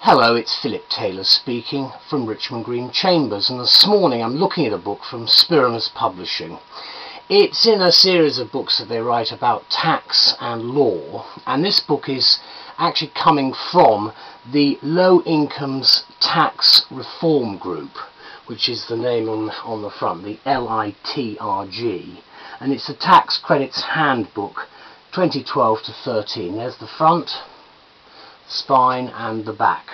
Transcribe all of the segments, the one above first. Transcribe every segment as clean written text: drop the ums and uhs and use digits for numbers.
Hello, it's Philip Taylor speaking from Richmond Green Chambers, and this morning I'm looking at a book from Spiramus Publishing. It's in a series of books that they write about tax and law, and this book is actually coming from the Low Incomes Tax Reform Group, which is the name on the front, the LITRG, and it's the Tax Credits Handbook 2012 to 13. There's the front, spine and the back.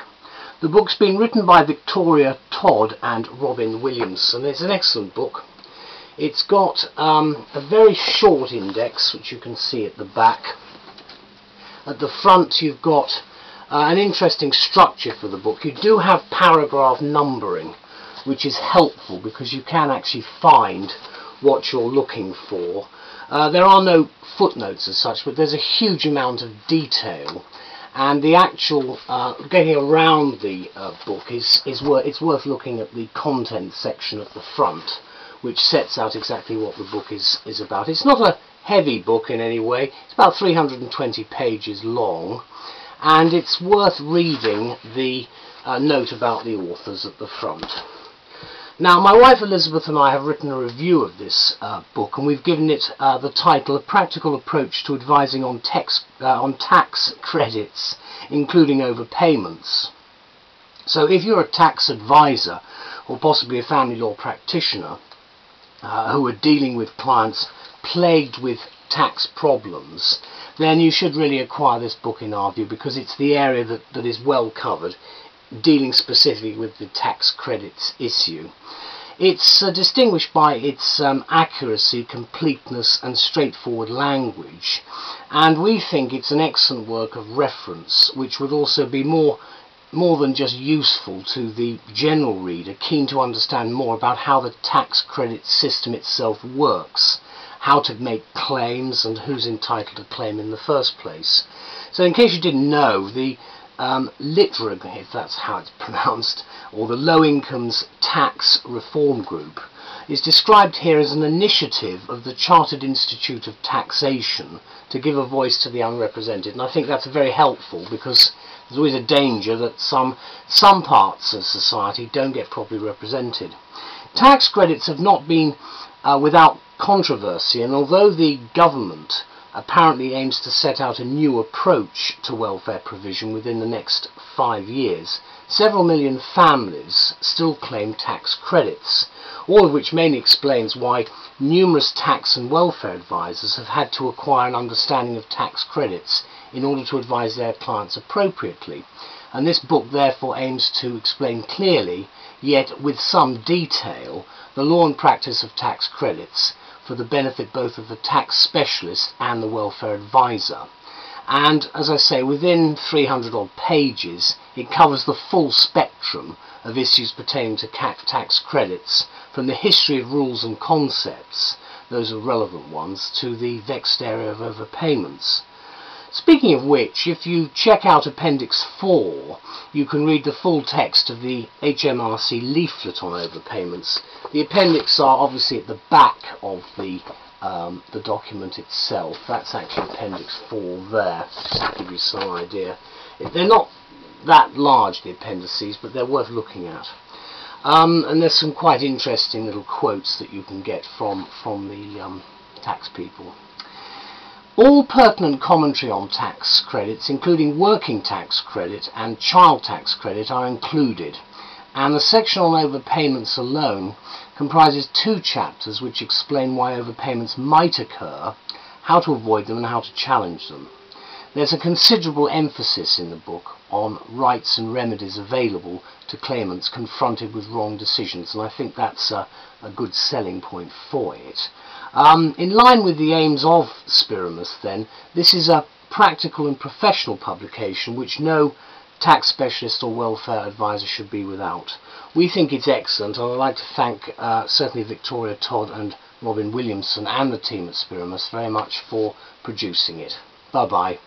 The book's been written by Todd and Williamson. It's an excellent book. It's got a very short index, which you can see at the back. At the front you've got an interesting structure for the book. You do have paragraph numbering, which is helpful because you can actually find what you're looking for. There are no footnotes as such, but there's a huge amount of detail, and the actual getting around the book it's worth looking at the content section at the front, which sets out exactly what the book is about. It's not a heavy book in any way. It's about 320 pages long, and it's worth reading the note about the authors at the front. Now, my wife Elizabeth and I have written a review of this book, and we've given it the title, A Practical Approach to Advising on Tax Credits, including Overpayments. So if you're a tax advisor, or possibly a family law practitioner, who are dealing with clients plagued with tax problems, then you should really acquire this book in our view, because it's the area that is well covered, dealing specifically with the tax credits issue. It's distinguished by its accuracy, completeness and straightforward language, and we think it's an excellent work of reference, which would also be more than just useful to the general reader keen to understand more about how the tax credit system itself works, how to make claims and who's entitled to claim in the first place. So in case you didn't know, the LITRG, if that's how it's pronounced, or the Low Incomes Tax Reform Group, is described here as an initiative of the Chartered Institute of Taxation to give a voice to the unrepresented, and I think that's very helpful, because there's always a danger that some parts of society don't get properly represented. Tax credits have not been without controversy, and although the government apparently aims to set out a new approach to welfare provision within the next 5 years, several million families still claim tax credits, all of which mainly explains why numerous tax and welfare advisors have had to acquire an understanding of tax credits in order to advise their clients appropriately. And this book therefore aims to explain clearly, yet with some detail, the law and practice of tax credits, for the benefit both of the tax specialist and the welfare advisor. And as I say, within 300 odd pages it covers the full spectrum of issues pertaining to tax credits, from the history of rules and concepts, those are relevant ones, to the vexed area of overpayments. Speaking of which, if you check out Appendix 4, you can read the full text of the HMRC leaflet on overpayments. The appendix are obviously at the back of the document itself. That's actually Appendix 4 there, just to give you some idea. They're not that large, the appendices, but they're worth looking at. And there's some quite interesting little quotes that you can get from the tax people. All pertinent commentary on tax credits, including working tax credit and child tax credit, are included, and the section on overpayments alone comprises 2 chapters which explain why overpayments might occur, how to avoid them and how to challenge them. There's a considerable emphasis in the book on rights and remedies available to claimants confronted with wrong decisions, and I think that's a good selling point for it. In line with the aims of Spiramus, then, this is a practical and professional publication which no tax specialist or welfare advisor should be without. We think it's excellent, and I'd like to thank certainly Todd and Williamson and the team at Spiramus very much for producing it. Bye bye.